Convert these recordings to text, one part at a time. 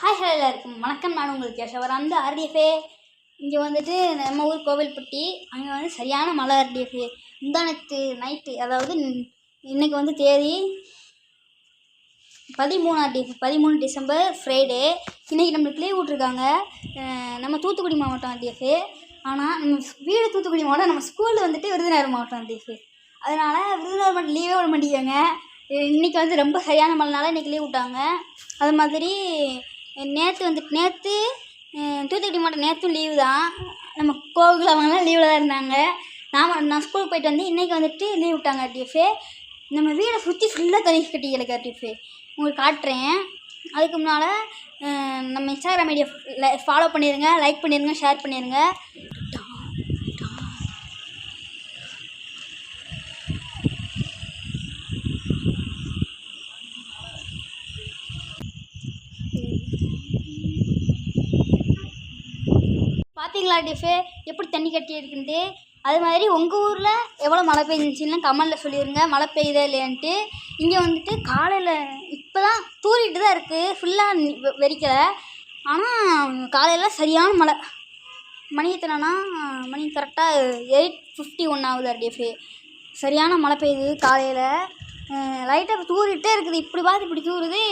Hi hello எல்லாருக்கும் வணக்கம். நான் உங்களுக்கு கேஷவர். அந்த ஆர்டிஎஃபே இங்கே வந்துட்டு நம்ம ஊர் கோவில்பட்டி அங்கே வந்து சரியான மழை. ஆர்டிஎஃபே முந்தானத்து நைட்டு, அதாவது இன்றைக்கி வந்து தேதி 13 ஆர்டிஎஃப் 13 டிசம்பர் ஃப்ரைடே. இன்றைக்கி நம்மளுக்கு லீவ் விட்ருக்காங்க. நம்ம தூத்துக்குடி மாவட்டம் ஆர்டிஎஃபே. ஆனால் நம்ம வீடு தூத்துக்குடி மாவட்டம், நம்ம ஸ்கூலில் வந்துட்டு விருதுநகர் மாவட்டம் ஆர்டிஎஃபே. அதனால் விருதுநகர் மட்டும் லீவே விட மாட்டேங்காங்க. இன்றைக்கி வந்து ரொம்ப சரியான மழைனால இன்றைக்கி லீவ் விட்டாங்க. அது மாதிரி நேற்று தூத்துக்குடி மாவட்டம் நேற்றும் லீவு தான். நம்ம கோவில் அவங்களாம் லீவில் தான் இருந்தாங்க. நான் ஸ்கூலுக்கு போயிட்டு வந்து இன்றைக்கி வந்துட்டு லீவ் விட்டாங்க ஆர்டிஎஃபே. நம்ம வீடை சுற்றி ஃபுல்லாக தண்ணி கட்டி கிடக்கு ஆர்டிஎஃபே. உங்களுக்கு காட்டுறேன். அதுக்கு முன்னால் நம்ம இன்ஸ்டாகிராம் ஐடியா ஃபாலோ பண்ணிடுங்க, லைக் பண்ணிடுங்க, ஷேர் பண்ணிடுங்க. பார்த்தீங்களா ஆர்டிஎஃபே எப்படி தண்ணி கட்டி இருக்குன்ட்டு? அது மாதிரி உங்கள் ஊரில் எவ்வளோ மழை பெஞ்சிச்சுன்னா கமெண்டில் சொல்லிடுங்க, மழை பெய்யுதா இல்லையான்ட்டு. இங்கே வந்துட்டு காலையில் இப்போ தான் தூரிட்டு தான் இருக்குது, ஃபுல்லாக வெறிக்கலை. ஆனால் காலையில் சரியான மழை. மணி எத்தனைனா மணி கரெக்டாக 8:51 ஆகுது ஆர்டிஎஃபே. சரியான மழை பெய்யுது காலையில். லைட்டாக தூரிட்டே இருக்குது. இப்படி பார்த்து இப்படி தூருது.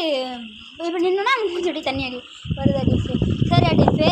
இப்போ நின்றுனா மூஞ்சி அப்படியே தண்ணி அடி வருது ஆர்டிஎஃபே. சரி ஆர்டிஎஃபே.